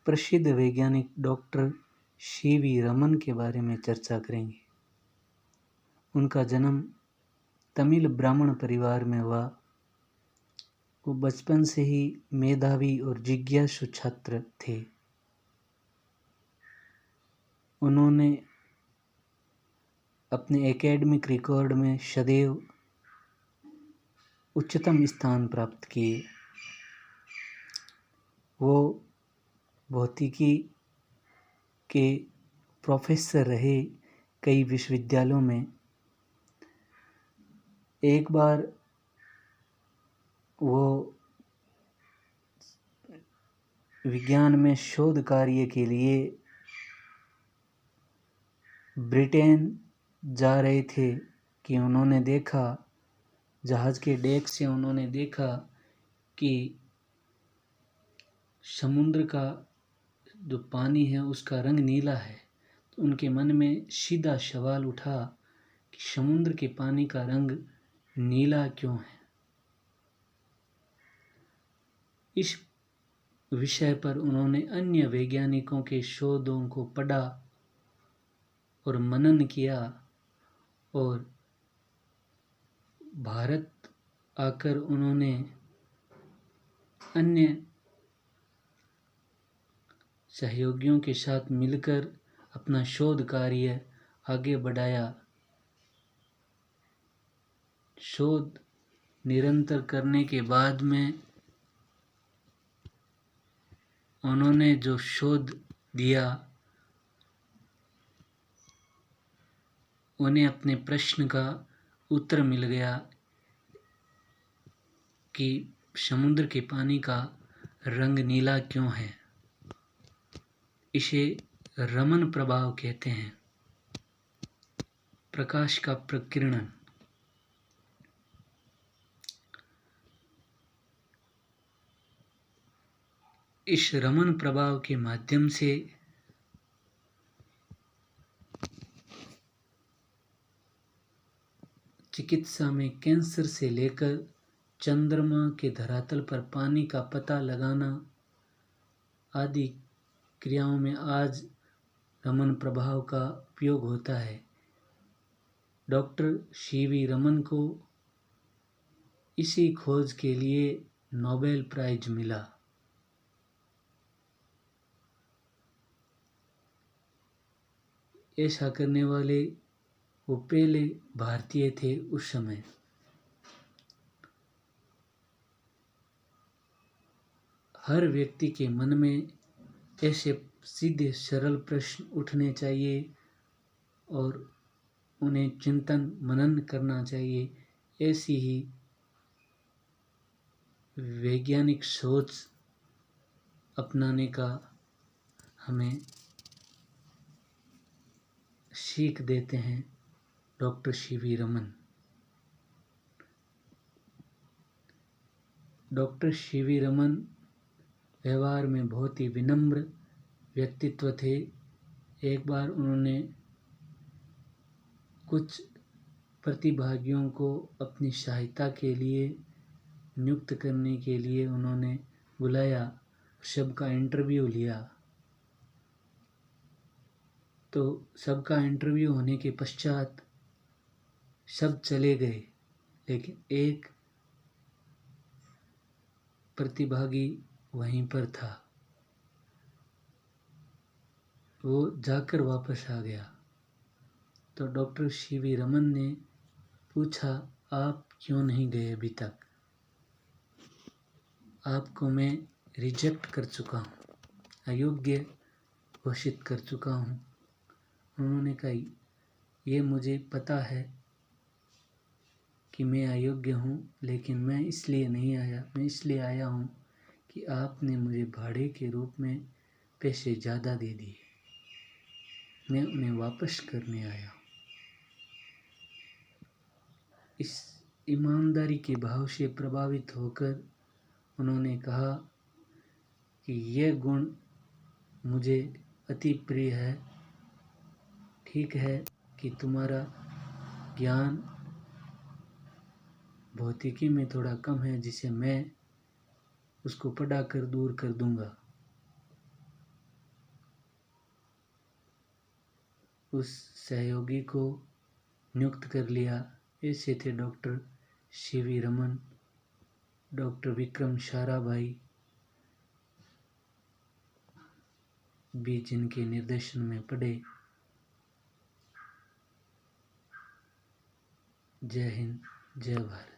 प्रसिद्ध वैज्ञानिक doctor CV. Raman के बारे में चर्चा करेंगे। उनका जन्म तमिल ब्राह्मण परिवार में हुआ। वो बचपन से ही मेधावी और जिज्ञासु छात्र थे। उन्होंने अपने एकेडमिक रिकॉर्ड में सदैव उच्चतम स्थान प्राप्त किए। वो भौतिकी के प्रोफेसर रहे कई विश्वविद्यालयों में। एक बार वो विज्ञान में शोध कार्य के लिए ब्रिटेन जा रहे थे कि उन्होंने देखा, जहाज के डेक से उन्होंने देखा कि समुद्र का जो पानी है उसका रंग नीला है। तो उनके मन में सीधा सवाल उठा कि समुद्र के पानी का रंग नीला क्यों है। इस विषय पर उन्होंने अन्य वैज्ञानिकों के शोधों को पढ़ा और मनन किया और भारत आकर उन्होंने अन्य सहयोगियों के साथ मिलकर अपना शोध कार्य आगे बढ़ाया। शोध निरंतर करने के बाद में उन्होंने जो शोध दिया, उन्हें अपने प्रश्न का उत्तर मिल गया कि समुद्र के पानी का रंग नीला क्यों है। इसे रमन प्रभाव कहते हैं, प्रकाश का प्रकीर्णन। इस रमन प्रभाव के माध्यम से चिकित्सा में कैंसर से लेकर चंद्रमा के धरातल पर पानी का पता लगाना आदि क्रियाओं में आज रमन प्रभाव का उपयोग होता है। Doctor CV. रमन को इसी खोज के लिए नोबेल प्राइज मिला। ऐसा करने वाले वो पहले भारतीय थे उस समय। हर व्यक्ति के मन में ऐसे सीधे सरल प्रश्न उठने चाहिए और उन्हें चिंतन मनन करना चाहिए। ऐसी ही वैज्ञानिक सोच अपनाने का हमें सीख देते हैं doctor CV. Raman. Doctor CV. Raman व्यवहार में बहुत ही विनम्र व्यक्तित्व थे। एक बार उन्होंने कुछ प्रतिभागियों को अपनी सहायता के लिए नियुक्त करने के लिए उन्होंने बुलाया, सबका इंटरव्यू लिया। तो सबका इंटरव्यू होने के पश्चात सब चले गए, लेकिन एक प्रतिभागी वहीं पर था। वो जाकर वापस आ गया। तो डॉक्टर सी.वी. रमन ने पूछा, आप क्यों नहीं गए अभी तक? आपको मैं रिजेक्ट कर चुका हूँ, अयोग्य घोषित कर चुका हूँ। उन्होंने कहा, ये मुझे पता है कि मैं अयोग्य हूँ, लेकिन मैं इसलिए नहीं आया। मैं इसलिए आया हूँ कि आपने मुझे भाड़े के रूप में पैसे ज़्यादा दे दिए, मैं उन्हें वापस करने आया हूँ। इस ईमानदारी के भाव से प्रभावित होकर उन्होंने कहा कि यह गुण मुझे अति प्रिय है। ठीक है कि तुम्हारा ज्ञान भौतिकी में थोड़ा कम है, जिसे मैं उसको पढ़ा कर दूर कर दूंगा। उस सहयोगी को नियुक्त कर लिया। ऐसे थे doctor CV Raman, doctor Vikram Sarabhai भी जिनके निर्देशन में पढ़े। जय हिंद, जय भारत।